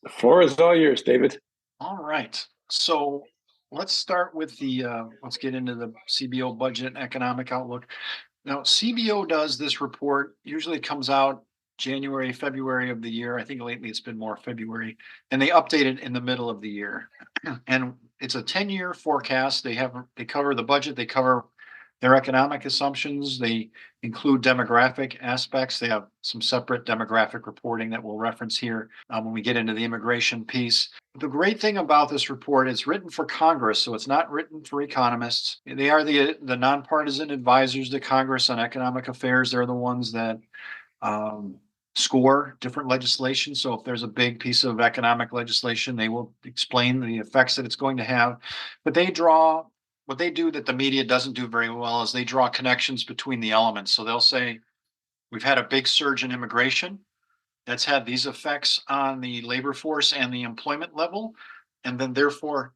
The floor is all yours, David. All right. So let's start with let's get into the CBO budget and economic outlook. Now, CBO does this report, usually comes out January, February of the year. I think lately it's been more February, and they update it in the middle of the year. And it's a 10-year forecast. They cover the budget, they cover their economic assumptions, they include demographic aspects. They have some separate demographic reporting that we'll reference here when we get into the immigration piece. The great thing about this report is written for Congress, so it's not written for economists. They are the nonpartisan advisors to Congress on economic affairs. They're the ones that score different legislation. So if there's a big piece of economic legislation, they will explain the effects that it's going to have. But what they do that the media doesn't do very well is they draw connections between the elements. So they'll say, we've had a big surge in immigration that's had these effects on the labor force and the employment level. And then therefore,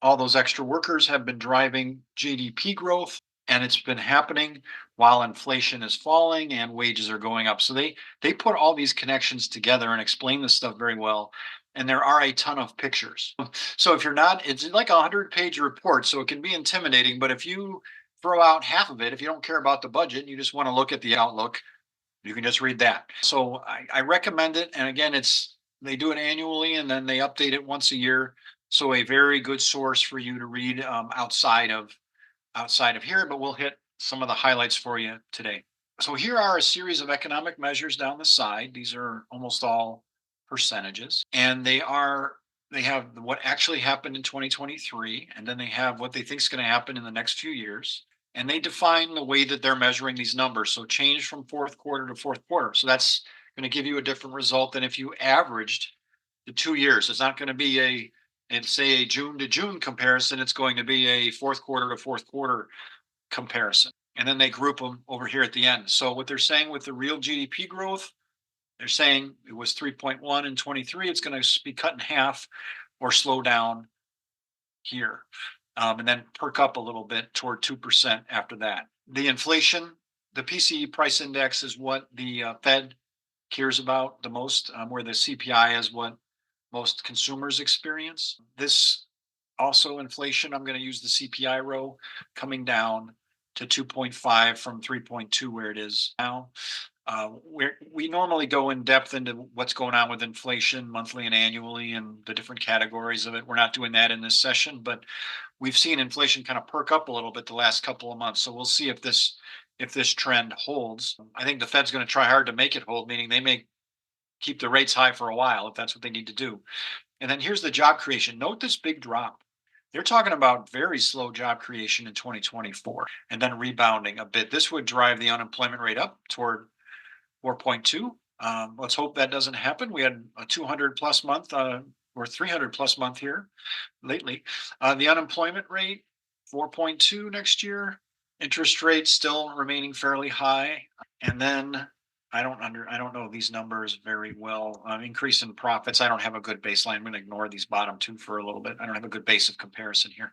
all those extra workers have been driving GDP growth, and it's been happening while inflation is falling and wages are going up. So they put all these connections together and explain this stuff very well. And there are a ton of pictures. So if you're not, it's like a 100-page report, so it can be intimidating. But if you throw out half of it, if you don't care about the budget, and you just want to look at the outlook, you can just read that. So I recommend it. And again, they do it annually and then they update it once a year. So a very good source for you to read outside of here, but we'll hit some of the highlights for you today. So here are a series of economic measures down the side. These are almost all percentages, and they have what actually happened in 2023, and then they have what they think is going to happen in the next few years. And they define the way that they're measuring these numbers. So change from fourth quarter to fourth quarter. So that's going to give you a different result than if you averaged the 2 years. It's not going to be say a June to June comparison. It's going to be a fourth quarter to fourth quarter comparison. And then they group them over here at the end. So what they're saying with the real GDP growth, they're saying it was 3.1 in 23. It's going to be cut in half or slow down here. And then perk up a little bit toward 2% after that. The inflation, the PCE price index is what the Fed cares about the most, where the CPI is what most consumers experience. This also inflation, I'm going to use the CPI row coming down to 2.5 from 3.2 where it is now. We normally go in depth into what's going on with inflation monthly and annually and the different categories of it. We're not doing that in this session, but we've seen inflation kind of perk up a little bit the last couple of months. So we'll see if this trend holds. I think the Fed's going to try hard to make it hold, meaning they may keep the rates high for a while if that's what they need to do. And then here's the job creation. Note this big drop. They're talking about very slow job creation in 2024 and then rebounding a bit. This would drive the unemployment rate up toward 4.2. Let's hope that doesn't happen. We had a 200 plus month or 300 plus month here lately. The unemployment rate, 4.2 next year. Interest rates still remaining fairly high. And then I don't know these numbers very well. Increase in profits. I don't have a good baseline. I'm going to ignore these bottom two for a little bit. I don't have a good base of comparison here.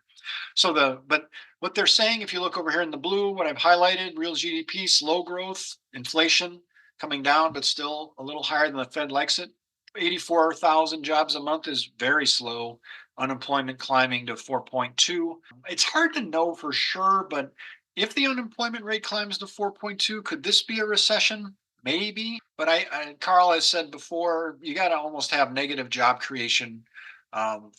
But what they're saying, if you look over here in the blue, what I've highlighted, real GDP, slow growth, inflation coming down, but still a little higher than the Fed likes it. 84,000 jobs a month is very slow. Unemployment climbing to 4.2. It's hard to know for sure, but if the unemployment rate climbs to 4.2, could this be a recession? Maybe, but Karl has said before, you got to almost have negative job creation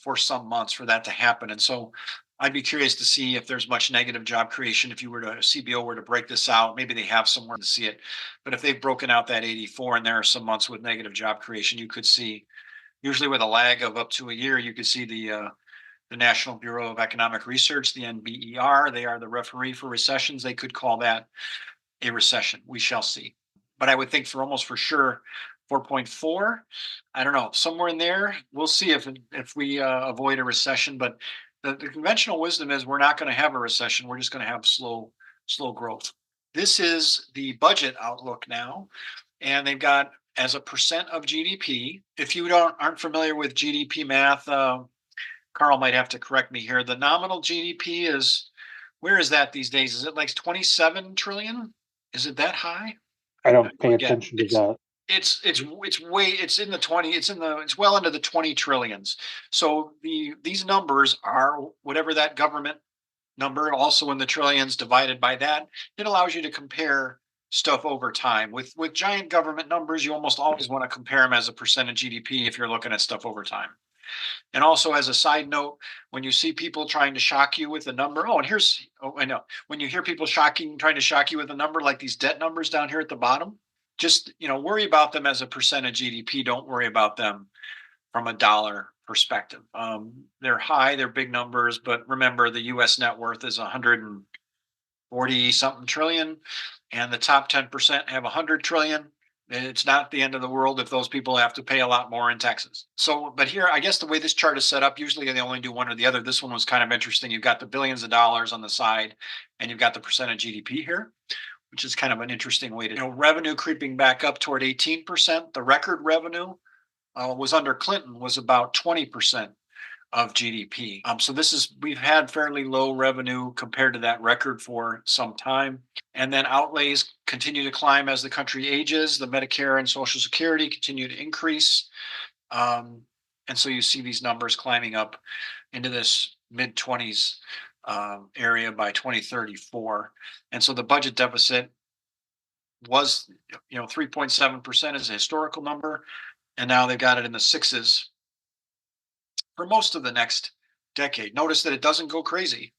for some months for that to happen. And so I'd be curious to see if there's much negative job creation. If CBO were to break this out, maybe they have somewhere to see it. But if they've broken out that 84 and there are some months with negative job creation, you could see, usually with a lag of up to a year, you could see the National Bureau of Economic Research, the NBER. They are the referee for recessions. They could call that a recession. We shall see. But I would think for sure 4.4. I don't know, somewhere in there. We'll see if we avoid a recession. But the conventional wisdom is we're not going to have a recession. We're just going to have slow growth. This is the budget outlook now, and they've got as a percent of GDP. If you aren't familiar with GDP math, Karl might have to correct me here. The nominal GDP is, where is that these days? Is it like 27 trillion? Is it that high? I don't pay attention to that. it's in the 20, it's well into the 20 trillions. So these numbers are whatever that government number, also in the trillions, divided by that. It allows you to compare stuff over time. With giant government numbers, you almost always want to compare them as a percent of GDP if you're looking at stuff over time. And also, as a side note, when you see people trying to shock you with a number, oh, and here's, oh, I know, when you hear people trying to shock you with a number like these debt numbers down here at the bottom, just, worry about them as a percent of GDP. Don't worry about them from a dollar perspective. They're high, they're big numbers, but remember the US net worth is 140 something trillion, and the top 10% have 100 trillion. It's not the end of the world if those people have to pay a lot more in taxes. So, but here, I guess the way this chart is set up, usually they only do one or the other. This one was kind of interesting. You've got the billions of dollars on the side, and you've got the percent of GDP here, which is kind of an interesting way to, revenue creeping back up toward 18%. The record revenue was under Clinton was about 20% of GDP. So we've had fairly low revenue compared to that record for some time. And then outlays continue to climb as the country ages. The Medicare and Social Security continue to increase. And so you see these numbers climbing up into this mid 20s area by 2034. And so the budget deficit was, 3.7% is a historical number. And now they've got it in the sixes for most of the next decade. Notice that it doesn't go crazy,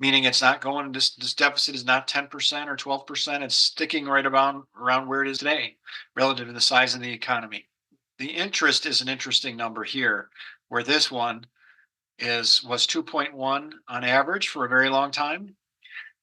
meaning it's not going, this deficit is not 10% or 12%. It's sticking right around where it is today relative to the size of the economy. The interest is an interesting number here, where this one was 2.1 on average for a very long time,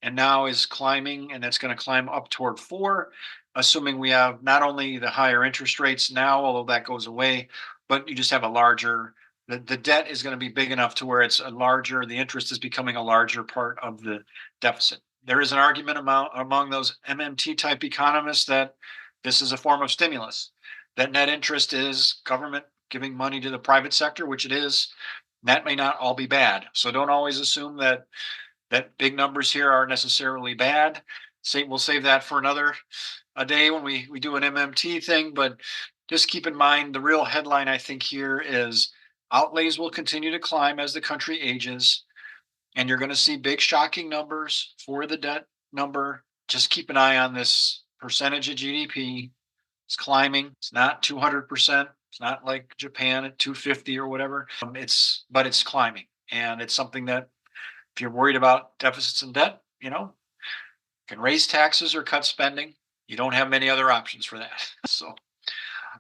and now is climbing, and it's going to climb up toward 4, assuming we have not only the higher interest rates now, although that goes away, but you just have a larger, the debt is going to be big enough to where it's a larger, the interest is becoming a larger part of the deficit. There is an argument among those MMT type economists that this is a form of stimulus, that net interest is government giving money to the private sector, which it is. That may not all be bad. So don't always assume that big numbers here are necessarily bad. We'll save that for a day when we do an MMT thing, but just keep in mind the real headline I think here is outlays will continue to climb as the country ages, and you're going to see big shocking numbers for the debt number. Just keep an eye on this percentage of GDP. It's climbing. It's not 200%. It's not like Japan at 250 or whatever. But it's climbing, and it's something that if you're worried about deficits and debt, can raise taxes or cut spending. You don't have many other options for that. So,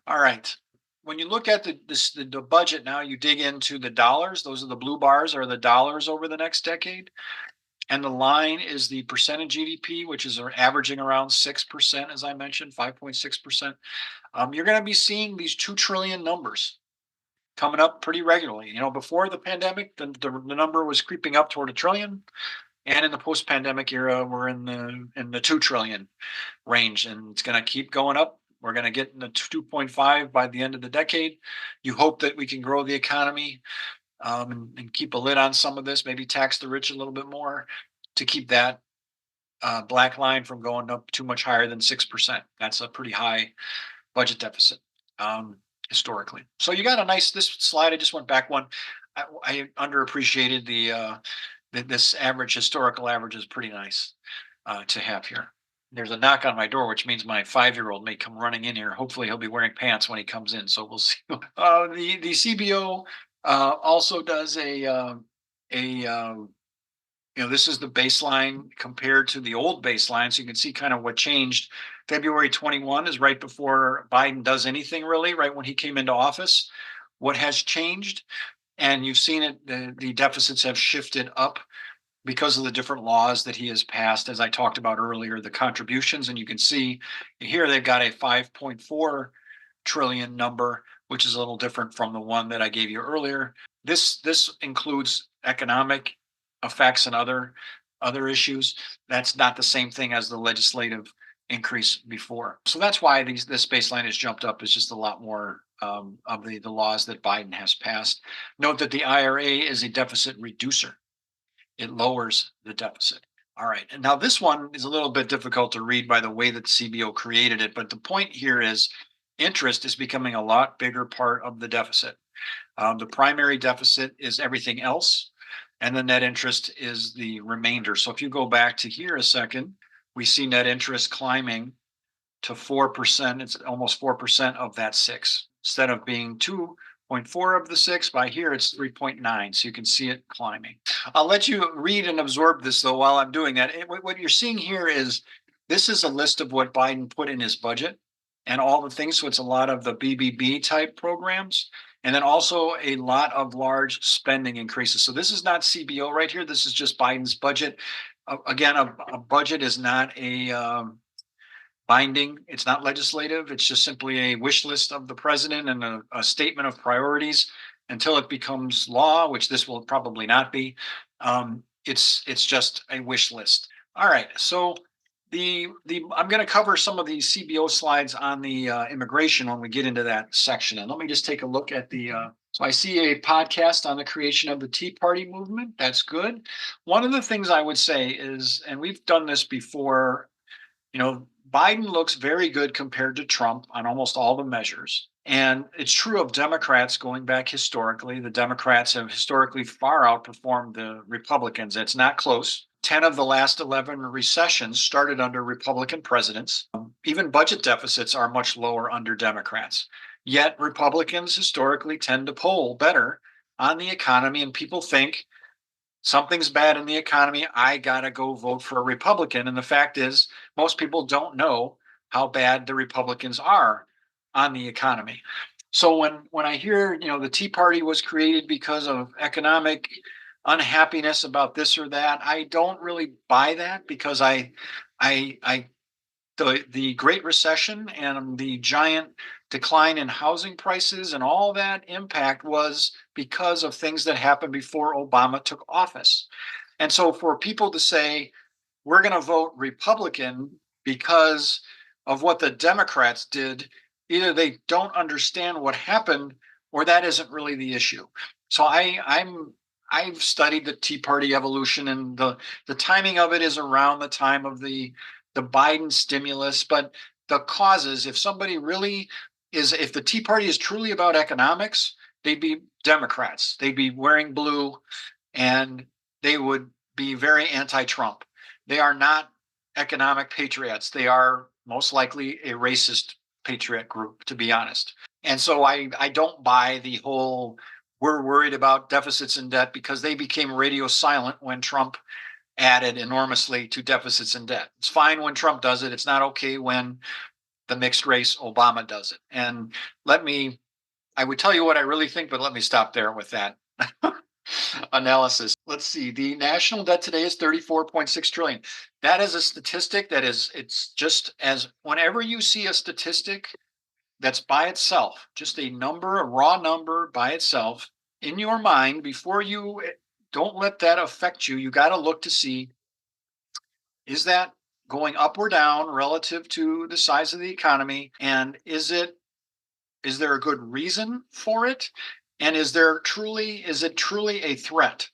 all right. When you look at the budget now, you dig into the dollars. Those are the blue bars, are the dollars over the next decade. And the line is the percent of GDP, which is averaging around 6%, as I mentioned, 5.6%. You're going to be seeing these 2 trillion numbers coming up pretty regularly. Before the pandemic, the number was creeping up toward a trillion. And in the post-pandemic era, we're in the 2 trillion range, and it's going to keep going up. We're going to get in the 2.5 by the end of the decade. You hope that we can grow the economy and keep a lid on some of this, maybe tax the rich a little bit more to keep that black line from going up too much higher than 6%. That's a pretty high budget deficit historically. So you got this slide. I just went back one. I underappreciated this historical average is pretty nice to have here. There's a knock on my door, which means my 5-year-old may come running in here. Hopefully he'll be wearing pants when he comes in. So we'll see. The CBO also does this is the baseline compared to the old baseline. So you can see kind of what changed. February 21 is right before Biden does anything really, right when he came into office. What has changed? And you've seen it, the deficits have shifted up because of the different laws that he has passed, as I talked about earlier, the contributions. And you can see here they've got a 5.4 trillion number, which is a little different from the one that I gave you earlier. This includes economic effects and other issues. That's not the same thing as the legislative increase before. So that's why this baseline has jumped up. Is just a lot more of the laws that Biden has passed. Note that the IRA is a deficit reducer. It lowers the deficit. All right. And now this one is a little bit difficult to read by the way that CBO created it. But the point here is interest is becoming a lot bigger part of the deficit. The primary deficit is everything else, and the net interest is the remainder. So if you go back to here a second, we see net interest climbing to 4%. It's almost 4% of that six. Instead of being 2.4 of the six, by here it's 3.9. So you can see it climbing. I'll let you read and absorb this though while I'm doing that. What you're seeing here is this is a list of what Biden put in his budget and all the things. So it's a lot of the BBB type programs. And then also a lot of large spending increases. So this is not CBO right here. This is just Biden's budget. Again, a budget is not a binding. It's not legislative. It's just simply a wish list of the president and a statement of priorities until it becomes law, which this will probably not be. It's just a wish list. All right. So I'm going to cover some of these CBO slides on the immigration when we get into that section. And let me just take a look at the. So I see a podcast on the creation of the Tea Party movement. That's good. One of the things I would say is, and we've done this before, Biden looks very good compared to Trump on almost all the measures. And it's true of Democrats going back historically. The Democrats have historically far outperformed the Republicans. It's not close. 10 of the last 11 recessions started under Republican presidents. Even budget deficits are much lower under Democrats. Yet Republicans historically tend to poll better on the economy, and people think something's bad in the economy, I got to go vote for a Republican. And the fact is, most people don't know how bad the Republicans are on the economy. So when I hear, the Tea Party was created because of economic unhappiness about this or that, I don't really buy that, because the Great Recession and the giant decline in housing prices and all that impact was because of things that happened before Obama took office. And so for people to say, we're going to vote Republican because of what the Democrats did, either they don't understand what happened or that isn't really the issue. So I've studied the Tea Party evolution, and the timing of it is around the time of the Biden stimulus. But the causes, if the Tea Party is truly about economics, they'd be Democrats. They'd be wearing blue, and they would be very anti-Trump. They are not economic patriots. They are most likely a racist patriot group, to be honest. And so I don't buy the whole we're worried about deficits and debt, because they became radio silent when Trump added enormously to deficits and debt. It's fine when Trump does it. It's not okay when the mixed race Obama does it. And I would tell you what I really think, but let me stop there with that analysis. Let's see. The national debt today is 34.6 trillion. That is a statistic it's just as whenever you see a statistic that's by itself, just a raw number by itself in your mind, before you don't let that affect you. You got to look to see, is that going up or down relative to the size of the economy? And is there a good reason for it? And is it truly a threat?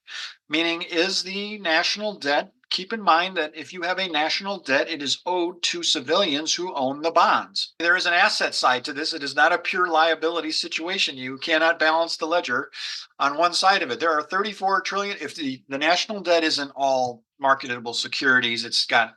Meaning, is the national debt, keep in mind that if you have a national debt, it is owed to civilians who own the bonds. There is an asset side to this. It is not a pure liability situation. You cannot balance the ledger on one side of it. There are 34 trillion. If the national debt isn't all marketable securities, it's got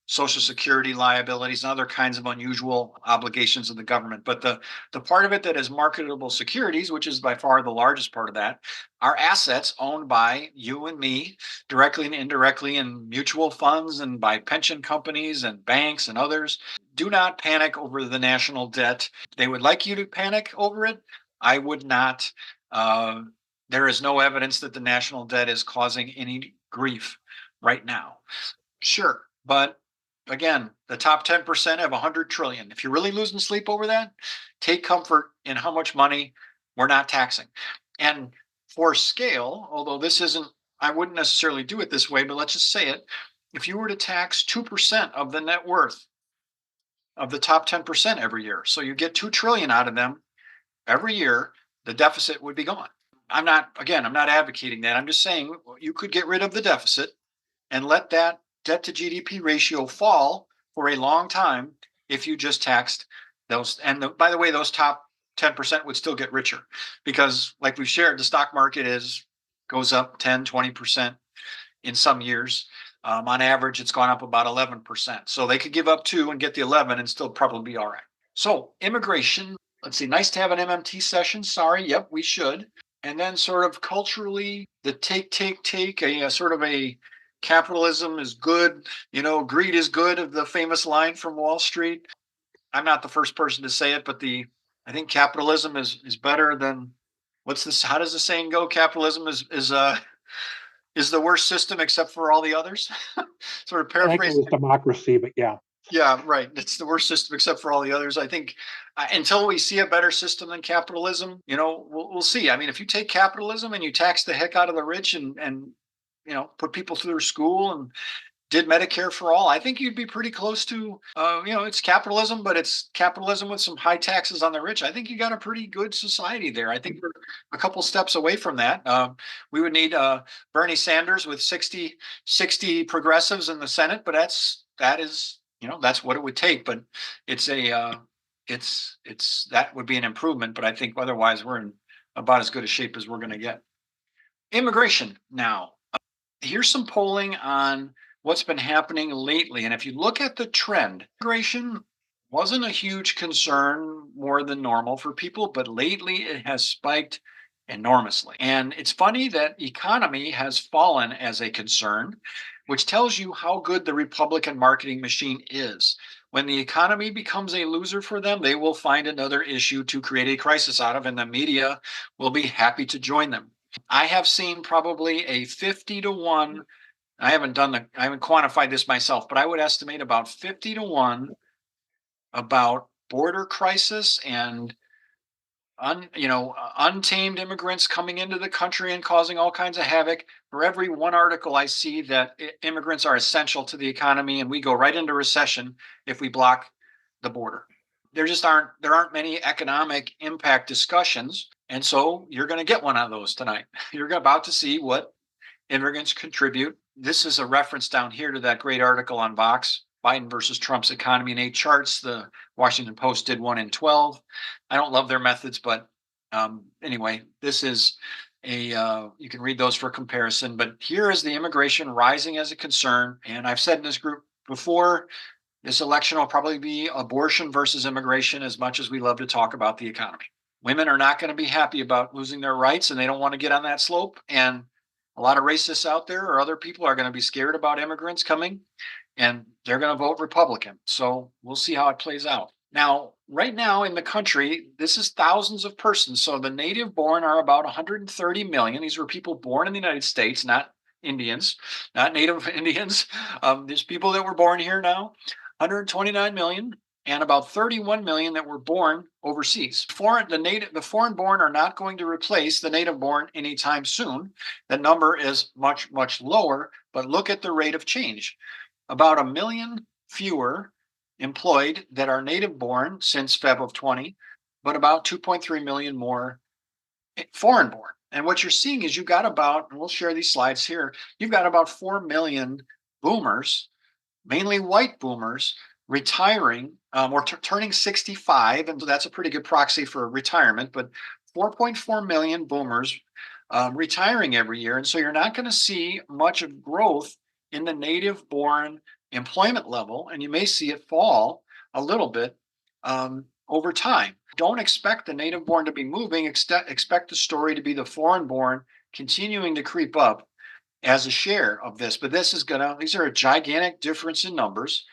Social Security liabilities and other kinds of unusual obligations of the government. But the part of it that is marketable securities, which is by far the largest part of that, are assets owned by you and me directly and indirectly, in mutual funds and by pension companies and banks and others. Do not panic over the national debt. They would like you to panic over it. I would not. There is no evidence that the national debt is causing any grief right now. Sure, but again, the top 10% have 100 trillion. If you're really losing sleep over that, take comfort in how much money we're not taxing. And for scale, although I wouldn't necessarily do it this way, but let's just say it. If you were to tax 2% of the net worth of the top 10% every year, so you get 2 trillion out of them every year, the deficit would be gone. I'm not advocating that. I'm just saying you could get rid of the deficit and let that debt to GDP ratio fall for a long time if you just taxed By the way, those top 10% would still get richer because, like we've shared, the stock market goes up 10, 20% in some years. On average, it's gone up about 11%. So they could give up 2 and get the 11 and still probably be all right. So immigration, let's see, nice to have an MMT session. Sorry, yep, we should. And then sort of culturally, the take, a sort of a capitalism is good, greed is good, of the famous line from Wall Street. I'm not the first person to say it, but I think capitalism is better than, what's this? How does the saying go? Capitalism is the worst system except for all the others. Sort of I think it paraphrasing. was democracy, but yeah. Yeah, right. It's the worst system except for all the others. I think until we see a better system than capitalism, we'll see. I mean, if you take capitalism and you tax the heck out of the rich and put people through school and did Medicare for all, I think you'd be pretty close to, it's capitalism, but it's capitalism with some high taxes on the rich. I think you got a pretty good society there. I think we're a couple steps away from that. We would need Bernie Sanders with 60 progressives in the Senate, but that is, that's what it would take. But it's that would be an improvement. But I think otherwise we're in about as good a shape as we're going to get. Immigration now. Here's some polling on what's been happening lately. And if you look at the trend, immigration wasn't a huge concern more than normal for people, but lately it has spiked enormously. And it's funny that economy has fallen as a concern, which tells you how good the Republican marketing machine is. When the economy becomes a loser for them, they will find another issue to create a crisis out of, and the media will be happy to join them. I have seen probably a 50-1. I haven't quantified this myself, but I would estimate about 50-1 about border crisis and untamed immigrants coming into the country and causing all kinds of havoc. For every one article I see that immigrants are essential to the economy and we go right into recession if we block the border. There aren't many economic impact discussions. And so you're going to get one of those tonight. You're about to see what immigrants contribute. This is a reference down here to that great article on Vox, Biden versus Trump's economy in 8 charts. The Washington Post did one in 12. I don't love their methods, but anyway, this is you can read those for comparison. But here is the immigration rising as a concern. And I've said in this group before, this election will probably be abortion versus immigration as much as we love to talk about the economy. Women are not going to be happy about losing their rights, and they don't want to get on that slope. And a lot of racists out there or other people are going to be scared about immigrants coming, and they're going to vote Republican. So we'll see how it plays out. Now, right now in the country, this is thousands of persons. So the native born are about 130 million. These were people born in the United States, not Indians, not native Indians. There's people that were born here now, 129 million, and about 31 million that were born overseas. The foreign born are not going to replace the native born anytime soon. The number is much, much lower, but look at the rate of change. About 1 million fewer employed that are native born since Feb of 20, but about 2.3 million more foreign born. And what you're seeing is you've got about, and we'll share these slides here, you've got about 4 million boomers, mainly white boomers, retiring or turning 65. And so that's a pretty good proxy for retirement, but 4.4 million boomers retiring every year. And so you're not going to see much of growth in the native born employment level, and you may see it fall a little bit over time. Don't expect the native born to be moving, expect the story to be the foreign born continuing to creep up as a share of this. But these are a gigantic difference in numbers.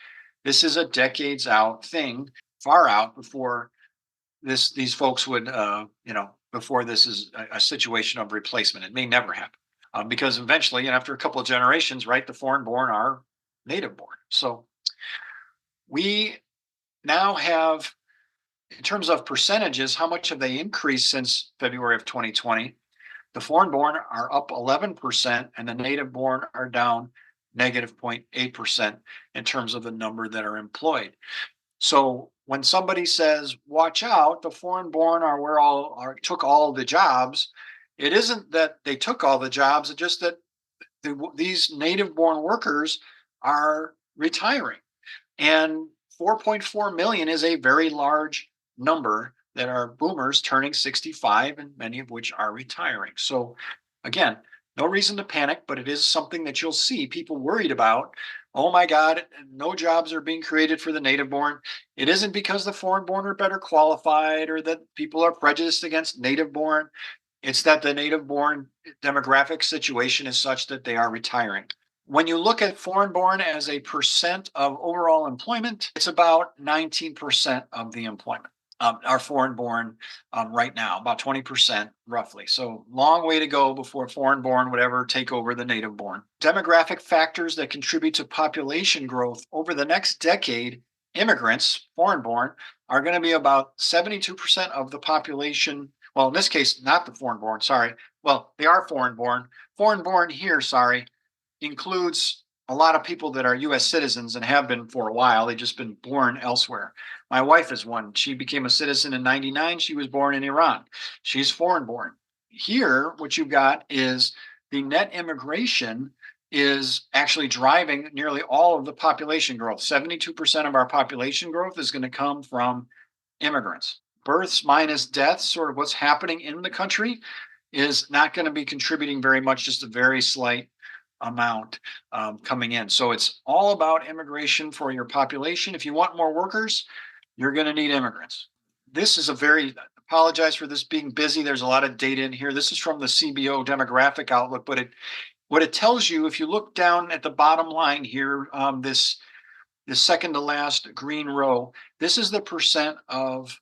This is a decades out thing, far out before these folks would, before this is a situation of replacement. It may never happen because eventually, after a couple of generations, right, the foreign born are native born. So we now have, in terms of percentages, how much have they increased since February of 2020? The foreign born are up 11% and the native born are down negative 0.8% in terms of the number that are employed. So when somebody says, watch out, the foreign born took all the jobs, it isn't that they took all the jobs, it's just that these native born workers are retiring. And 4.4 million is a very large number that are boomers turning 65, and many of which are retiring. So, again, no reason to panic, but it is something that you'll see people worried about. Oh my God, no jobs are being created for the native born. It isn't because the foreign born are better qualified or that people are prejudiced against native born. It's that the native born demographic situation is such that they are retiring. When you look at foreign born as a percent of overall employment, it's about 19% of the employment are foreign born right now, about 20% roughly. So, long way to go before foreign born would ever take over the native born. Demographic factors that contribute to population growth over the next decade, immigrants, foreign born, are going to be about 72% of the population. Well, in this case, not the foreign born, sorry. Well, they are foreign born. Foreign born here, sorry, includes a lot of people that are US citizens and have been for a while. They've just been born elsewhere. My wife is one. She became a citizen in 99. She was born in Iran. She's foreign born. Here, what you've got is the net immigration is actually driving nearly all of the population growth. 72% of our population growth is going to come from immigrants. Births minus deaths, sort of what's happening in the country, is not going to be contributing very much, just a very slight amount coming in. So it's all about immigration for your population. If you want more workers, you're going to need immigrants. This is a very, apologize for this being busy. There's a lot of data in here. This is from the CBO demographic outlook, but what it tells you, if you look down at the bottom line here, this second to last green row, this is the percent of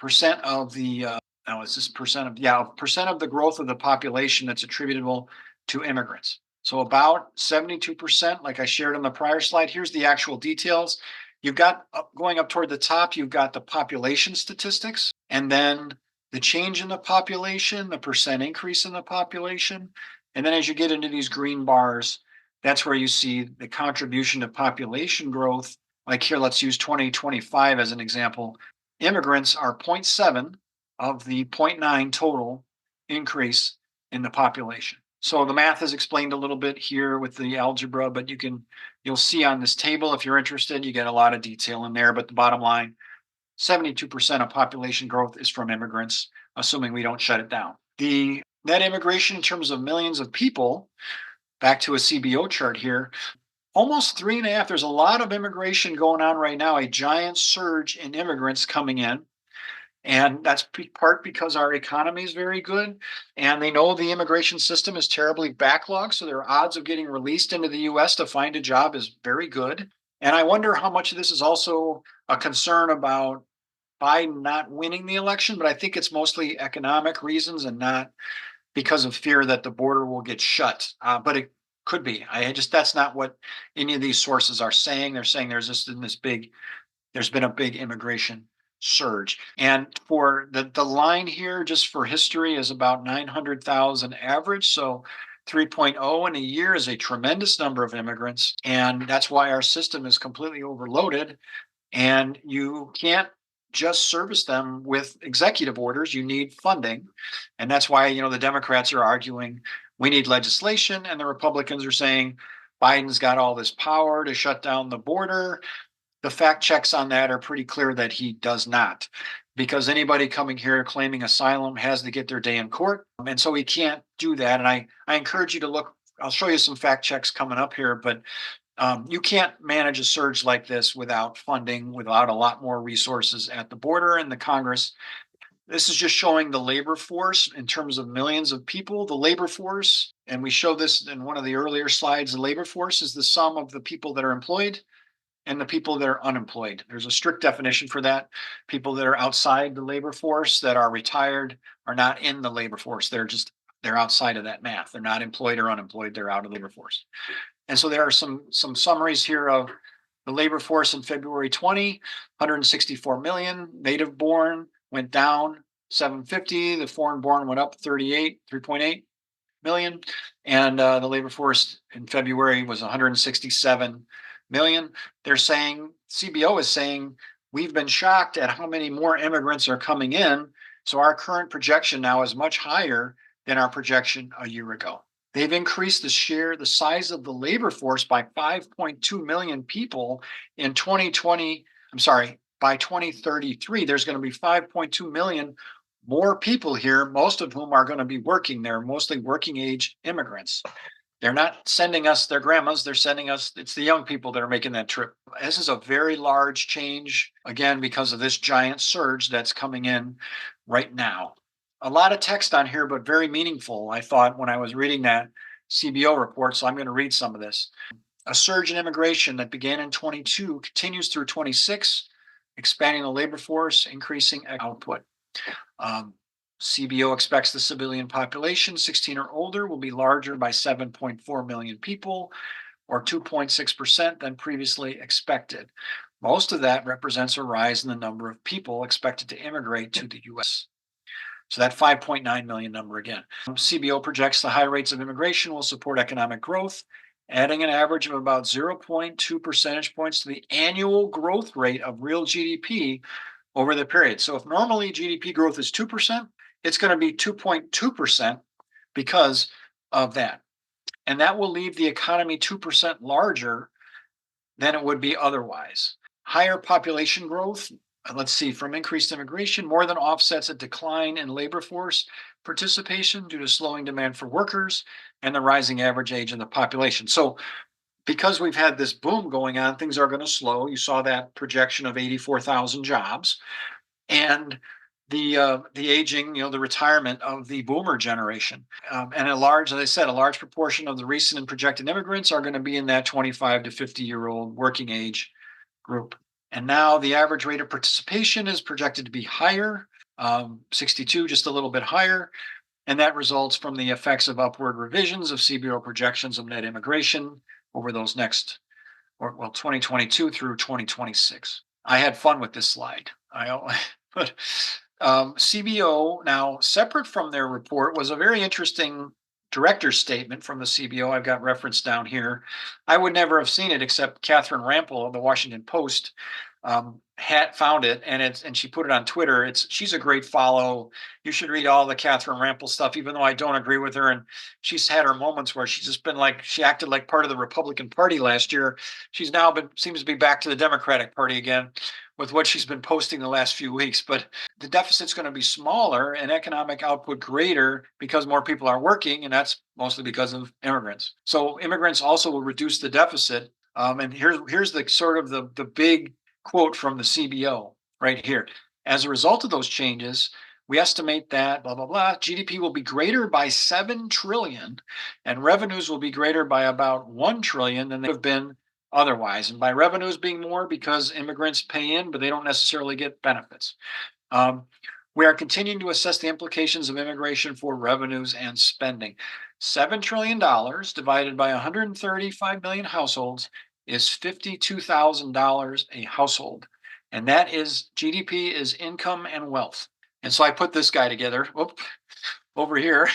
the no, it's this percent of the growth of the population that's attributable to immigrants. So about 72%, like I shared on the prior slide. Here's the actual details. You've got going up toward the top, you've got the population statistics, and then the change in the population, the percent increase in the population. And then as you get into these green bars, that's where you see the contribution to population growth. Like here, let's use 2025 as an example. Immigrants are 0.7 of the 0.9 total increase in the population. So the math is explained a little bit here with the algebra, but you'll see on this table, if you're interested, you get a lot of detail in there. But the bottom line, 72% of population growth is from immigrants, assuming we don't shut it down. The net immigration in terms of millions of people, back to a CBO chart here, almost 3.5. There's a lot of immigration going on right now, a giant surge in immigrants coming in. And that's part because our economy is very good. And they know the immigration system is terribly backlogged. So their odds of getting released into the US to find a job is very good. And I wonder how much of this is also a concern about Biden not winning the election. But I think it's mostly economic reasons and not because of fear that the border will get shut. But it could be. That's not what any of these sources are saying. They're saying there's been a big immigration surge. And for the line here, just for history, is about 900,000 average. So 3.0 in a year is a tremendous number of immigrants. And that's why our system is completely overloaded. And you can't just service them with executive orders. You need funding. And that's why, the Democrats are arguing we need legislation, and the Republicans are saying Biden's got all this power to shut down the border. The fact checks on that are pretty clear that he does not, because anybody coming here claiming asylum has to get their day in court. And so he can't do that. And I encourage you to look, I'll show you some fact checks coming up here, but you can't manage a surge like this without funding, without a lot more resources at the border and the Congress. This is just showing the labor force in terms of millions of people. The labor force, and we show this in one of the earlier slides, the labor force is the sum of the people that are employed and the people that are unemployed. There's a strict definition for that. People that are outside the labor force, that are retired, are not in the labor force. They're outside of that math. They're not employed or unemployed. They're out of the labor force. And so there are some summaries here of the labor force in February 20, 164 million. Native born went down 750. The foreign born went up 3.8 million. And the labor force in February was 167 million. They're saying, CBO is saying, we've been shocked at how many more immigrants are coming in. So our current projection now is much higher than our projection a year ago. They've increased the size of the labor force by 5.2 million people in 2020. I'm sorry, by 2033, there's going to be 5.2 million more people here, most of whom are going to be working. They're mostly working age immigrants. They're not sending us their grandmas, they're sending us, it's the young people that are making that trip. This is a very large change, again, because of this giant surge that's coming in right now. A lot of text on here, but very meaningful, I thought, when I was reading that CBO report. So I'm going to read some of this. A surge in immigration that began in 22 continues through 26, expanding the labor force, increasing output. Um, CBO expects the civilian population, 16 or older, will be larger by 7.4 million people, or 2.6% than previously expected. Most of that represents a rise in the number of people expected to immigrate to the US. So that 5.9 million number again. CBO projects the high rates of immigration will support economic growth, adding an average of about 0.2 percentage points to the annual growth rate of real GDP over the period. So if normally GDP growth is 2%, it's going to be 2.2% because of that. And that will leave the economy 2% larger than it would be otherwise. Higher population growth, let's see, from increased immigration more than offsets a decline in labor force participation due to slowing demand for workers and the rising average age of the population. So because we've had this boom going on, things are going to slow. You saw that projection of 84,000 jobs, and the aging, the retirement of the boomer generation, and as I said, a large proportion of the recent and projected immigrants are going to be in that 25 to 50-year-old working age group. And now the average rate of participation is projected to be higher, 62, just a little bit higher. And that results from the effects of upward revisions of CBO projections of net immigration over those next, 2022 through 2026. I had fun with this slide. But CBO, now separate from their report, was a very interesting director's statement from the CBO. I've got reference down here. I would never have seen it except Catherine Rampell of the Washington Post had found it, and she put it on Twitter. She's a great follow. You should read all the Catherine Rampell stuff, even though I don't agree with her. And she's had her moments where she's just been like, she acted like part of the Republican Party last year. She's now seems to be back to the Democratic Party again with what she's been posting the last few weeks. But the deficit's going to be smaller and economic output greater because more people are working, and that's mostly because of immigrants. So immigrants also will reduce the deficit. And here's the sort of the big quote from the CBO right here. As a result of those changes, we estimate that blah, blah, blah, GDP will be greater by 7 trillion and revenues will be greater by about 1 trillion than they have been otherwise. And by revenues being more because immigrants pay in, but they don't necessarily get benefits. We are continuing to assess the implications of immigration for revenues and spending. $7 trillion divided by 135 million households is $52,000 a household. And that is GDP is income and wealth. And so I put this guy together. Over here.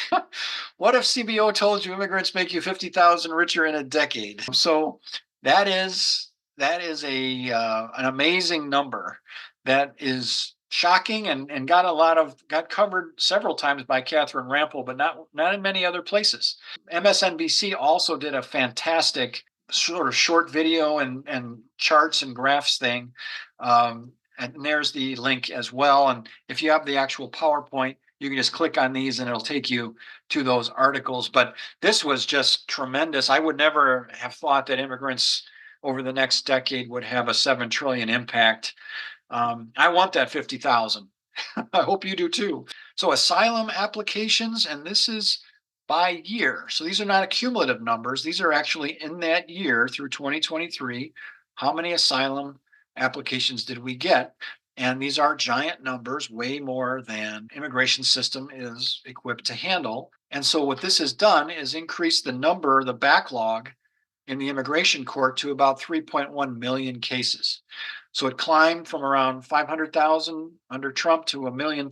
What if CBO told you immigrants make you 50,000 richer in a decade? So that is an amazing number that is shocking and got covered several times by Catherine Rampell, but not in many other places. MSNBC also did a fantastic sort of short video and charts and graphs thing. And there's the link as well. And if you have the actual PowerPoint, you can just click on these and it'll take you to those articles. But this was just tremendous. I would never have thought that immigrants over the next decade would have a 7 trillion impact. I want that 50,000. I hope you do too. So asylum applications, and this is by year. So these are not cumulative numbers. These are actually in that year through 2023. How many asylum applications did we get? And these are giant numbers, way more than immigration system is equipped to handle. And so what this has done is increase the backlog in the immigration court to about 3.1 million cases. So it climbed from around 500,000 under Trump to 1.3 million.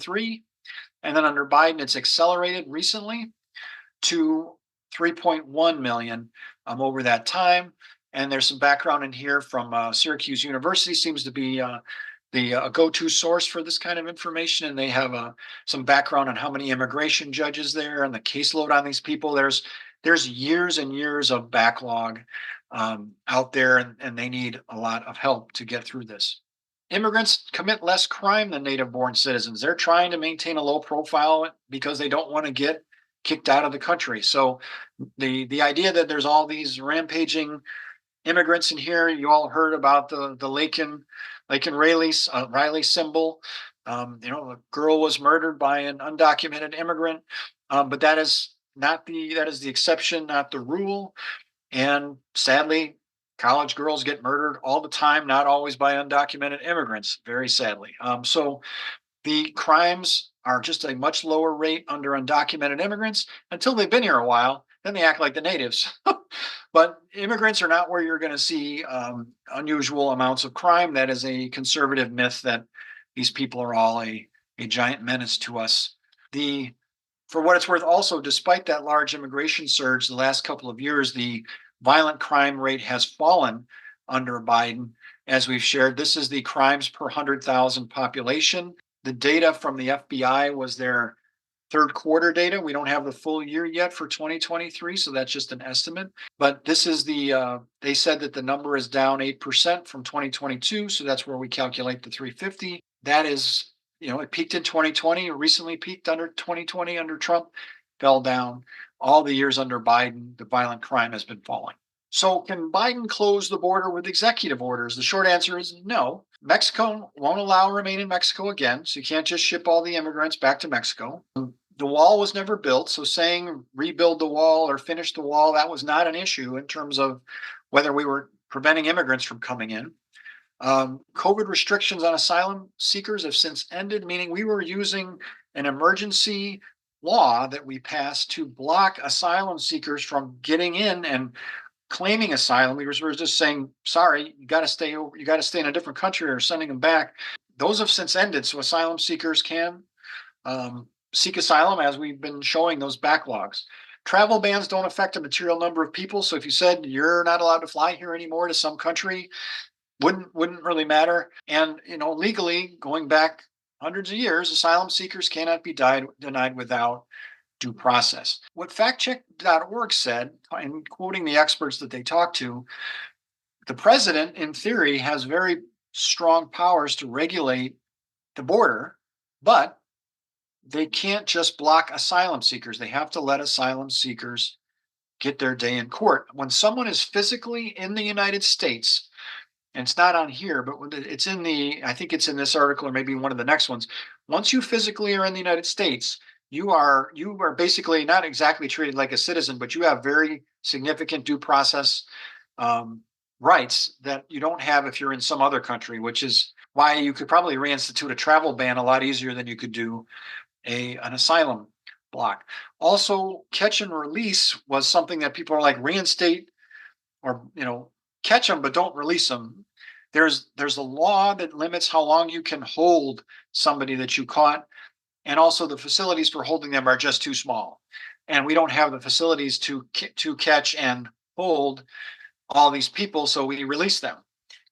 And then under Biden, it's accelerated recently to 3.1 million over that time. And there's some background in here from Syracuse University, seems to be the go-to source for this kind of information, and they have some background on how many immigration judges there and the caseload on these people. There's years and years of backlog out there, and they need a lot of help to get through this. Immigrants commit less crime than native-born citizens. They're trying to maintain a low profile because they don't want to get kicked out of the country. So the idea that there's all these rampaging immigrants in here, you all heard about the Laken Riley symbol. A girl was murdered by an undocumented immigrant, but that is the exception, not the rule. And sadly, college girls get murdered all the time, not always by undocumented immigrants, very sadly. So the crimes are just a much lower rate under undocumented immigrants until they've been here a while. Then they act like the natives. But immigrants are not where you're going to see unusual amounts of crime. That is a conservative myth that these people are all a giant menace to us. For what it's worth, also, despite that large immigration surge the last couple of years, the violent crime rate has fallen under Biden. As we've shared, this is the crimes per 100,000 population. The data from the FBI was their third quarter data. We don't have the full year yet for 2023, so that's just an estimate. But this is they said that the number is down 8% from 2022, so that's where we calculate the 350. That is, it peaked in 2020, recently peaked under 2020 under Trump, fell down. All the years under Biden, the violent crime has been falling. So can Biden close the border with executive orders? The short answer is no. Mexico won't allow remain in Mexico again, so you can't just ship all the immigrants back to Mexico. The wall was never built, so saying rebuild the wall or finish the wall, that was not an issue in terms of whether we were preventing immigrants from coming in. COVID restrictions on asylum seekers have since ended, meaning we were using an emergency law that we passed to block asylum seekers from getting in and claiming asylum. We were just saying, sorry, you got to stay in a different country or sending them back. Those have since ended, so asylum seekers can seek asylum, as we've been showing those backlogs. Travel bans don't affect a material number of people, so if you said you're not allowed to fly here anymore to some country, wouldn't really matter. And legally, going back hundreds of years, asylum seekers cannot be denied without due process. What factcheck.org said, and quoting the experts that they talked to, the president, in theory, has very strong powers to regulate the border, but they can't just block asylum seekers. They have to let asylum seekers get their day in court. When someone is physically in the United States, and it's not on here, but it's I think it's in this article or maybe one of the next ones. Once you physically are in the United States, you are basically not exactly treated like a citizen, but you have very significant due process rights that you don't have if you're in some other country, which is why you could probably reinstitute a travel ban a lot easier than you could do an asylum block. Also, catch and release was something that people are like, reinstate or catch them but don't release them. There's a law that limits how long you can hold somebody that you caught, and also the facilities for holding them are just too small, and we don't have the facilities to catch and hold all these people, so we release them.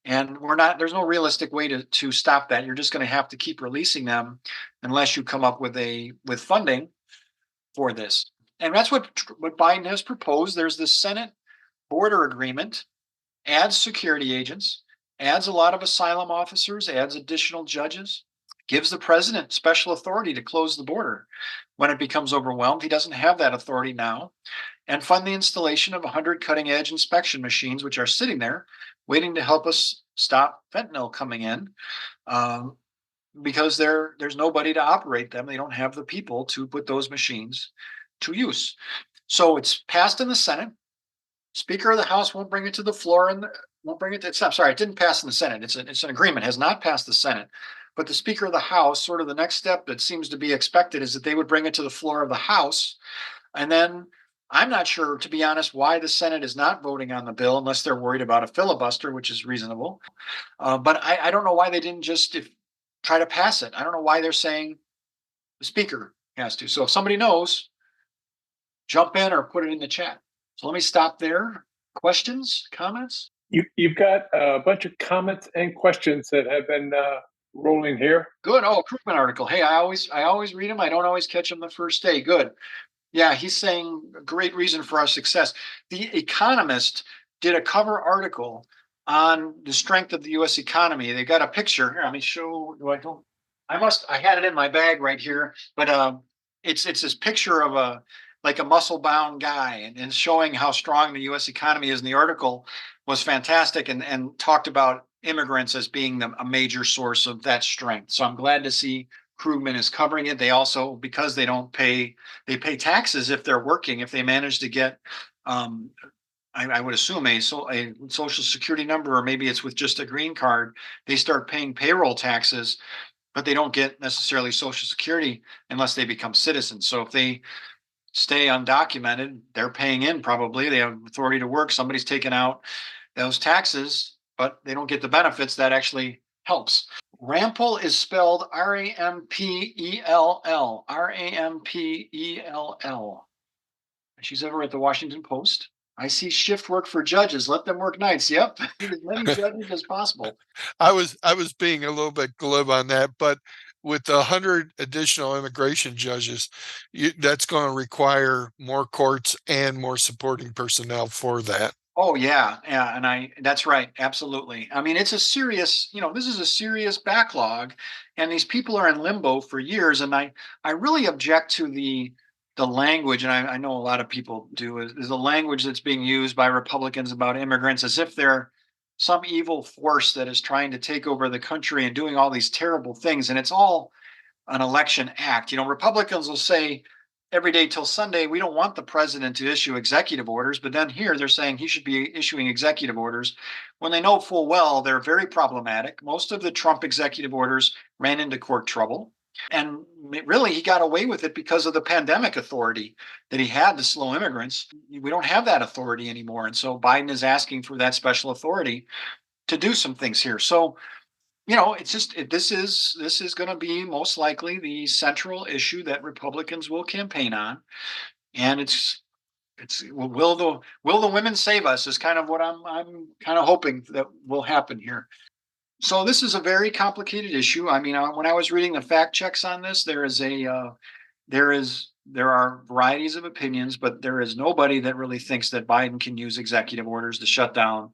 And there's no realistic way to stop that. You're just going to have to keep releasing them unless you come up with funding for this. And that's what Biden has proposed. There's the Senate border agreement, adds security agents, adds a lot of asylum officers, adds additional judges, gives the president special authority to close the border when it becomes overwhelmed. He doesn't have that authority now. And fund the installation of 100 cutting-edge inspection machines, which are sitting there waiting to help us stop fentanyl coming in, because there's nobody to operate them. They don't have the people to put those machines to use. So it's passed in the Senate. Speaker of the House won't bring it to the floor and won't bring it. It didn't pass in the Senate. It's an agreement. Has not passed the Senate. But the Speaker of the House, sort of the next step that seems to be expected, is that they would bring it to the floor of the House, and then I'm not sure, to be honest, why the Senate is not voting on the bill unless they're worried about a filibuster, which is reasonable. But I don't know why they didn't just try to pass it. I don't know why they're saying the Speaker has to. So if somebody knows, jump in or put it in the chat. So let me stop there. Questions, comments? You've got a bunch of comments and questions that have been Rolling here. Good. Oh, Krugman article. Hey, I always read him. I don't always catch him the first day. Good. Yeah, he's saying a great reason for our success. The Economist did a cover article on the strength of the U.S. economy. They got a picture here. Let me show. Do I don't? I had it in my bag right here, but it's this picture of a like a muscle bound guy, and showing how strong the U.S. economy is. And the article was fantastic, and talked about immigrants as being a major source of that strength. So I'm glad to see Krugman is covering it. They also, because they pay taxes if they're working, if they manage to get um, I would assume a social security number, or maybe it's with just a green card. They start paying payroll taxes, but they don't get necessarily social security unless they become citizens. So if they stay undocumented, they're paying in, probably they have authority to work, somebody's taken out those taxes, but they don't get the benefits. That actually helps. Rampell is spelled Rampell. Rampell. She's over at the Washington Post. I see shift work for judges. Let them work nights. Yep. Need as many judges as possible. I was being a little bit glib on that, but with 100 additional immigration judges, that's going to require more courts and more supporting personnel for that. Oh yeah, yeah, and that's right, absolutely. I mean, it's a serious, this is a serious backlog, and these people are in limbo for years. And I really object to the language, and I know a lot of people do, is the language that's being used by Republicans about immigrants as if they're some evil force that is trying to take over the country and doing all these terrible things. And it's all an election act. Republicans will say every day till Sunday, we don't want the president to issue executive orders, but then here they're saying he should be issuing executive orders when they know full well they're very problematic. Most of the Trump executive orders ran into court trouble. And really, he got away with it because of the pandemic authority that he had to slow immigrants. We don't have that authority anymore. And so Biden is asking for that special authority to do some things here. So it's just this is going to be most likely the central issue that Republicans will campaign on, and it's will the women save us is kind of what I'm kind of hoping that will happen here. So this is a very complicated issue. I mean, when I was reading the fact checks on this, there are varieties of opinions, but there is nobody that really thinks that Biden can use executive orders to shut down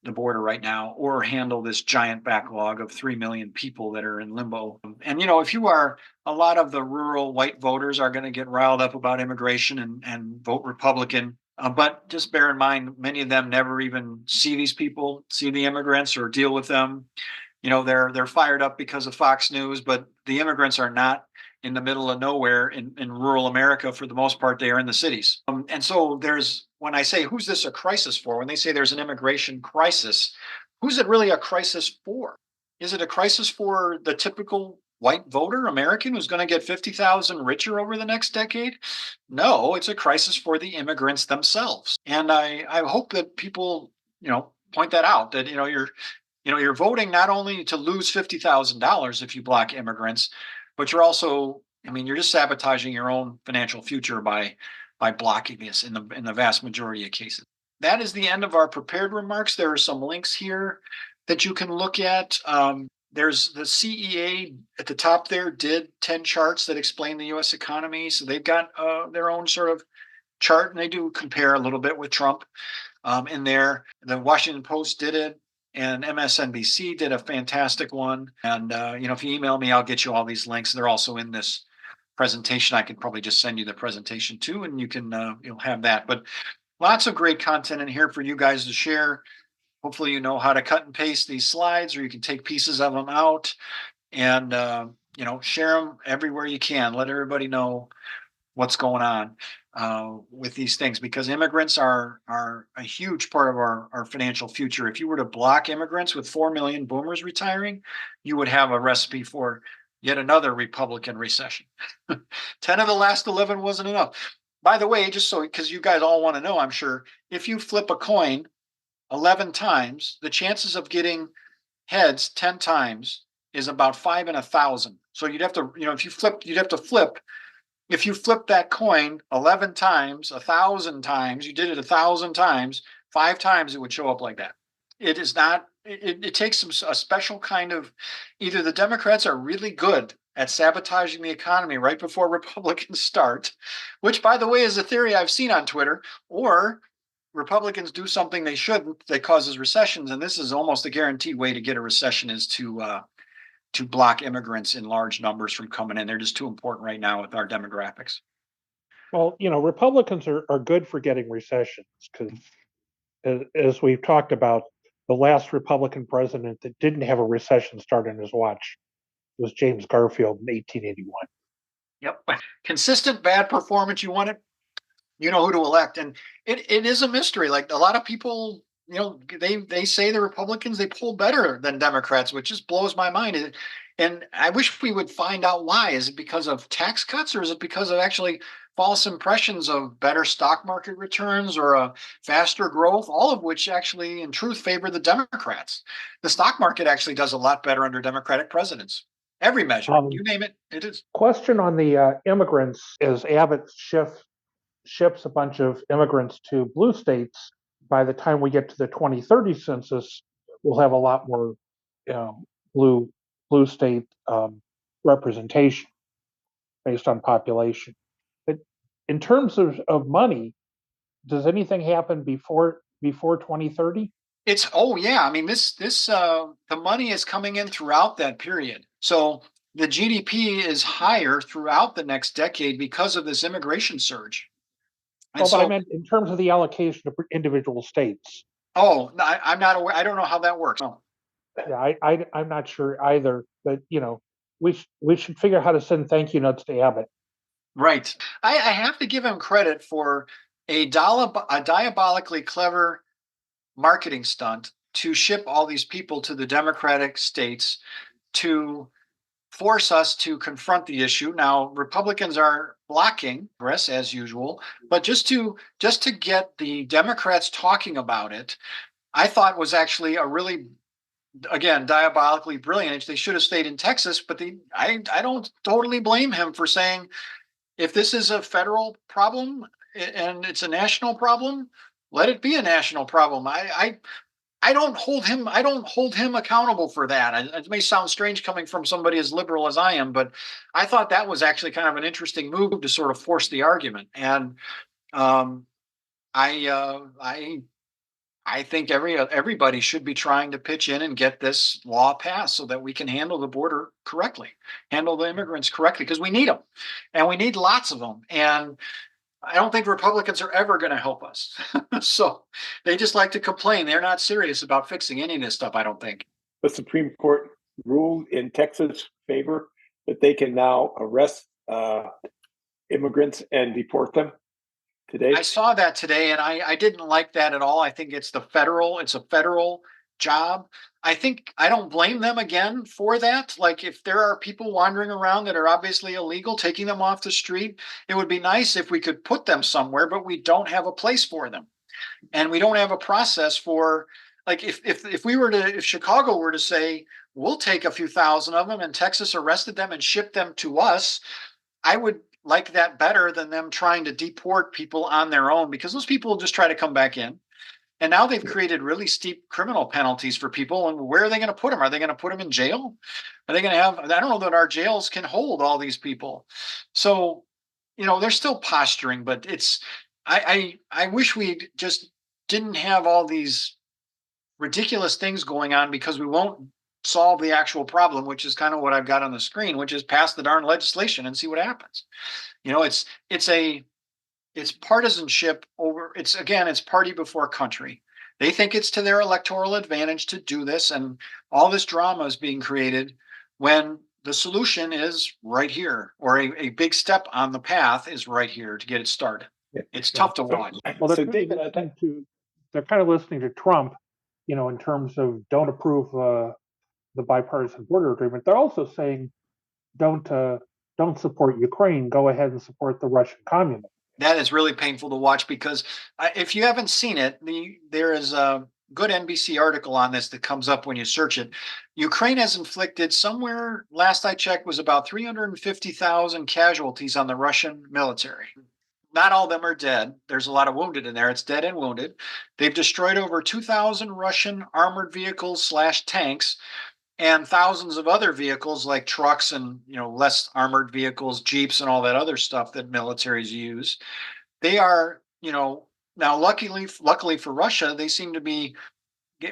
the border right now or handle this giant backlog of 3 million people that are in limbo. And, if you are, a lot of the rural white voters are going to get riled up about immigration and vote Republican. But just bear in mind, many of them never even see these people, see the immigrants, or deal with them. They're fired up because of Fox News, but the immigrants are not in the middle of nowhere in rural America. For the most part, they are in the cities. And so when I say, who's this a crisis for? When they say there's an immigration crisis, who's it really a crisis for? Is it a crisis for the typical white voter American who's going to get 50,000 richer over the next decade? No, it's a crisis for the immigrants themselves. And I hope that people, point that out, that, you're voting not only to lose $50,000 if you block immigrants, but you're also, you're just sabotaging your own financial future by blocking this in the vast majority of cases. That is the end of our prepared remarks. There are some links here that you can look at. There's the CEA at the top there did 10 charts that explain the U.S. economy. So they've got their own sort of chart, and they do compare a little bit with Trump in there. The Washington Post did it, and MSNBC did a fantastic one. And if you email me, I'll get you all these links. They're also in this presentation. I could probably just send you the presentation too, and you can you'll have that. But lots of great content in here for you guys to share. Hopefully, you know how to cut and paste these slides, or you can take pieces of them out and share them everywhere you can. Let everybody know what's going on with these things, because immigrants are a huge part of our financial future. If you were to block immigrants with 4 million boomers retiring, you would have a recipe for yet another Republican recession. 10 of the last 11 wasn't enough. By the way, just so, because you guys all want to know, I'm sure, if you flip a coin 11 times, the chances of getting heads 10 times is about 5 in 1,000. So you'd have to, if you flip that coin 11 times, 1,000 times, you did it 1,000 times, 5 times it would show up like that. It is not. It takes a special kind of. Either the Democrats are really good at sabotaging the economy right before Republicans start, which, by the way, is a theory I've seen on Twitter, or Republicans do something they shouldn't that causes recessions, and this is almost a guaranteed way to get a recession is to block immigrants in large numbers from coming in. They're just too important right now with our demographics. Well, Republicans are good for getting recessions because, as we've talked about, the last Republican president that didn't have a recession start on his watch was James Garfield in 1881. Yep. Consistent bad performance. You want it, you know who to elect. And it is a mystery. Like a lot of people, they say the Republicans, they poll better than Democrats, which just blows my mind. And I wish we would find out why. Is it because of tax cuts, or is it because of actually false impressions of better stock market returns or a faster growth, all of which actually in truth favor the Democrats? The stock market actually does a lot better under Democratic presidents. Every measure, you name it, it is. Question on the immigrants: as Abbott ships a bunch of immigrants to blue states, by the time we get to the 2030 census, we'll have a lot more blue state representation based on population. But in terms of money, does anything happen before 2030? It's oh yeah, I mean this the money is coming in throughout that period. So the GDP is higher throughout the next decade because of this immigration surge. And Well, but I so meant in terms of the allocation of individual states. oh, I'm not aware. I don't know how that works. No. Yeah, I'm not sure either. But we should figure out how to send thank you notes to Abbott. Right. I have to give him credit for a diabolically clever marketing stunt to ship all these people to the Democratic states to force us to confront the issue. Now, Republicans are blocking progress as usual, but just to get the Democrats talking about it, I thought was actually a really, again, diabolically brilliant. They should have stayed in Texas, but I don't totally blame him for saying if this is a federal problem and it's a national problem, let it be a national problem. I don't hold him. I don't hold him accountable for that. It may sound strange coming from somebody as liberal as I am, but I thought that was actually kind of an interesting move to sort of force the argument. And um, I think everybody should be trying to pitch in and get this law passed so that we can handle the border correctly, handle the immigrants correctly, because we need them, and we need lots of them. And I don't think Republicans are ever going to help us. So they just like to complain. They're not serious about fixing any of this stuff, I don't think. The Supreme Court ruled in Texas' favor that they can now arrest immigrants and deport them today. I saw that today, and I didn't like that at all. I think it's a federal job. I don't blame them again for that. Like if there are people wandering around that are obviously illegal, taking them off the street, it would be nice if we could put them somewhere, but we don't have a place for them. And we don't have a process for, like if Chicago were to say, we'll take a few thousand of them and Texas arrested them and shipped them to us, I would like that better than them trying to deport people on their own, because those people will just try to come back in. And now they've created really steep criminal penalties for people. And where are they going to put them? Are they going to put them in jail? Are they going to have, I don't know that our jails can hold all these people. So, they're still posturing, but I wish we just didn't have all these ridiculous things going on, because we won't solve the actual problem, which is kind of what I've got on the screen, which is pass the darn legislation and see what happens. It's partisanship over, it's party before country. They think it's to their electoral advantage to do this, and all this drama is being created when the solution is right here, or a big step on the path is right here to get it started. It's tough to watch. Well, they're kind of listening to Trump, in terms of don't approve the bipartisan border agreement. They're also saying don't support Ukraine. Go ahead and support the Russian communists. That is really painful to watch, because if you haven't seen it, there is a good NBC article on this that comes up when you search it. Ukraine has inflicted somewhere, last I checked, was about 350,000 casualties on the Russian military. not all of them are dead. There's a lot of wounded in there. It's dead and wounded. They've destroyed over 2,000 Russian armored vehicles / tanks and thousands of other vehicles like trucks and less armored vehicles, jeeps, and all that other stuff that militaries use. They are, now luckily for Russia, they seem to be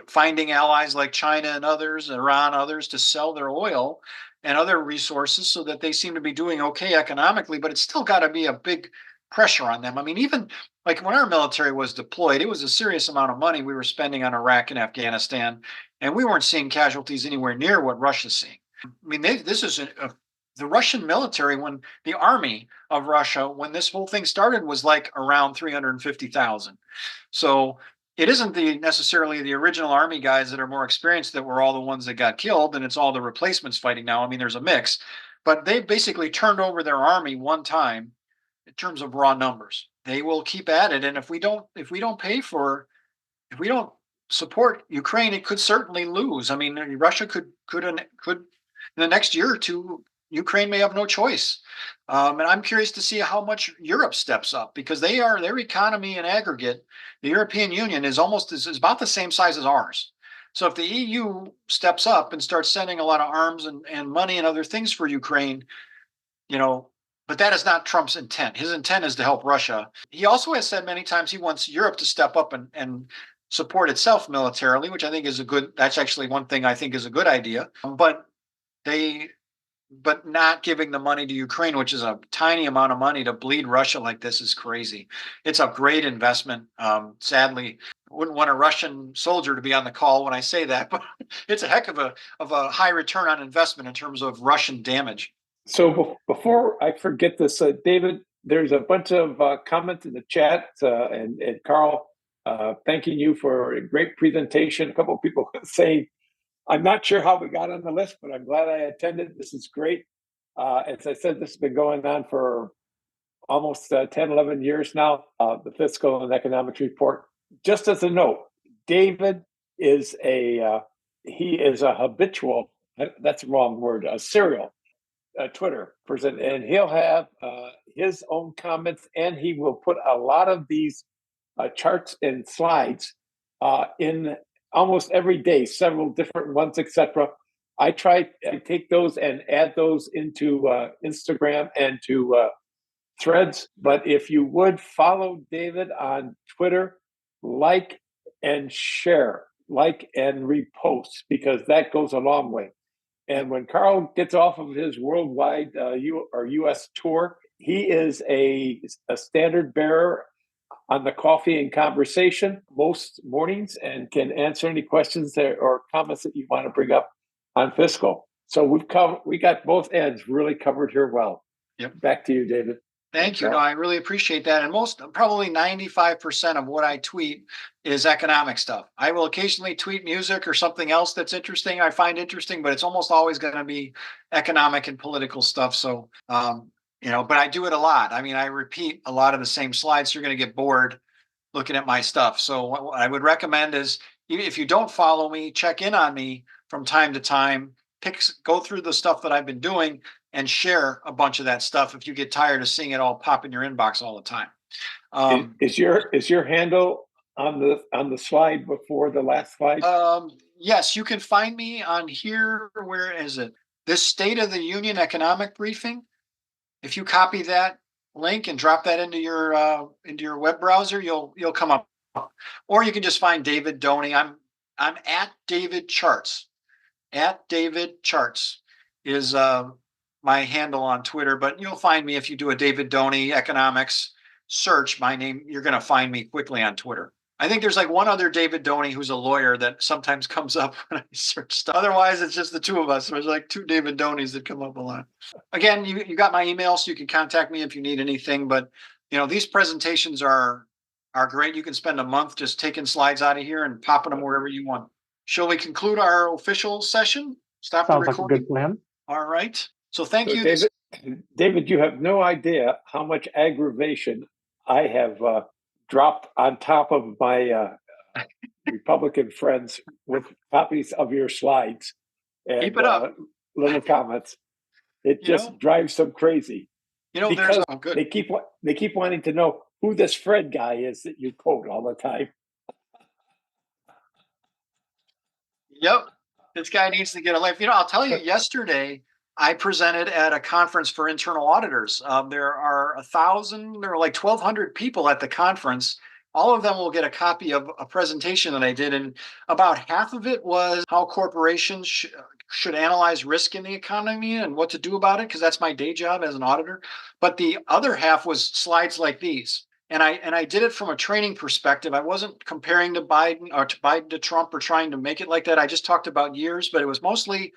finding allies like China and others, Iran, others, to sell their oil and other resources, so that they seem to be doing okay economically. But it's still got to be a big pressure on them. I mean, even like when our military was deployed, it was a serious amount of money we were spending on Iraq and Afghanistan, and we weren't seeing casualties anywhere near what Russia's seeing. I mean, this is the Russian military, when the army of Russia, when this whole thing started, was like around 350,000. So it isn't necessarily the original army guys that are more experienced that were all the ones that got killed, and it's all the replacements fighting now. I mean, there's a mix, but they basically turned over their army one time in terms of raw numbers. They will keep at it, and if we don't support Ukraine, it could certainly lose. I mean, Russia could in the next year or two, Ukraine may have no choice. And I'm curious to see how much Europe steps up, because their economy in aggregate, the European Union is about the same size as ours. So if the EU steps up and starts sending a lot of arms and money and other things for Ukraine, but that is not Trump's intent. His intent is to help Russia. He also has said many times he wants Europe to step up and support itself militarily, which I think that's actually one thing I think is a good idea. But not giving the money to Ukraine, which is a tiny amount of money, to bleed Russia like this is crazy. It's a great investment. Sadly, I wouldn't want a Russian soldier to be on the call when I say that, but it's a heck of a high return on investment in terms of Russian damage. So before I forget this, David, there's a bunch of comments in the chat, and Karl, thanking you for a great presentation. A couple of people saying, I'm not sure how we got on the list, but I'm glad I attended. This is great. As I said, this has been going on for almost 10, 11 years now, the Fiscal and Economics Report. Just as a note, David is a habitual, that's the wrong word, a serial Twitter person, and he'll have his own comments, and he will put a lot of these charts and slides in almost every day, several different ones, etc. I try to take those and add those into Instagram and to Threads. But if you would follow David on Twitter, like and share, like and repost, because that goes a long way. And when Karl gets off of his worldwide U.S. tour, he is a standard bearer on the Coffee and Conversation most mornings, and can answer any questions or comments that you want to bring up on fiscal. So we got both ends really covered here well. Yep. Back to you, David. Thank you. No, I really appreciate that. And probably 95% of what I tweet is economic stuff. I will occasionally tweet music or something else that's interesting, I find interesting, but it's almost always going to be economic and political stuff. So, but I do it a lot. I mean, I repeat a lot of the same slides. So you're going to get bored looking at my stuff. So what I would recommend is, if you don't follow me, check in on me from time to time, go through the stuff that I've been doing, and share a bunch of that stuff if you get tired of seeing it all pop in your inbox all the time. Is your handle on the slide before the last slide? Yes, you can find me on here. Where is it? This State of the Union economic briefing. If you copy that link and drop that into your web browser, you'll come up. Or you can just find David Doney. I'm at David Charts. At David Charts is my handle on Twitter, but you'll find me if you do a David Doney economics search. My name, you're going to find me quickly on Twitter. I think there's like one other David Doney who's a lawyer that sometimes comes up when I search stuff. Otherwise, it's just the two of us. There's like two David Doneys that come up a lot. Again, you got my email, so you can contact me if you need anything. But these presentations are great. You can spend a month just taking slides out of here and popping them wherever you want. Shall we conclude our official session? Stop the recording. Sounds like a good plan. All right. So thank you. David, you have no idea how much aggravation I have dropped on top of my Republican friends with copies of your slides and keep it up. Little comments. It just drives them crazy. You know, Because good. they keep wanting to know who this Fred guy is that you quote all the time. Yep. This guy needs to get a life. You know, I'll tell you, yesterday I presented at a conference for internal auditors. There are like 1,200 people at the conference. All of them will get a copy of a presentation that I did, and about half of it was how corporations should analyze risk in the economy and what to do about it, because that's my day job as an auditor. But the other half was slides like these. And I did it from a training perspective. I wasn't comparing to Biden to Trump or trying to make it like that. I just talked about years, but it was mostly,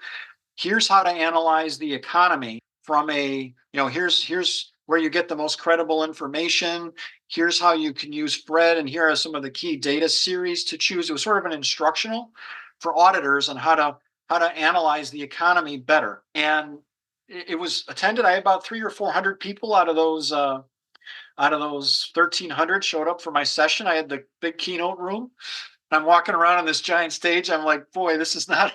here's how to analyze the economy from here's where you get the most credible information. Here's how you can use Fred, and here are some of the key data series to choose. It was sort of an instructional for auditors on how to analyze the economy better. And it was attended. I had about 300 or 400 people out of those 1,300 showed up for my session. I had the big keynote room. I'm walking around on this giant stage. I'm like, boy, this is not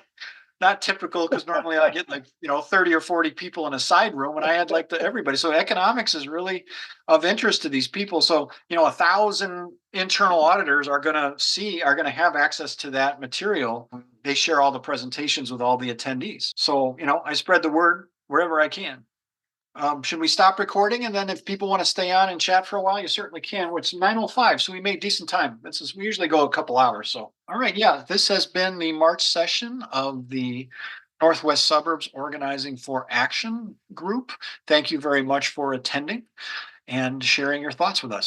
typical, because normally I get 30 or 40 people in a side room, and I had everybody. So economics is really of interest to these people. So 1,000 internal auditors are going to have access to that material. They share all the presentations with all the attendees. So I spread the word wherever I can. Should we stop recording? And then if people want to stay on and chat for a while, you certainly can. It's 9:05, so we made decent time. We usually go a couple hours. So, all right. Yeah, this has been the March session of the Northwest Suburbs Organizing for Action group. Thank you very much for attending and sharing your thoughts with us.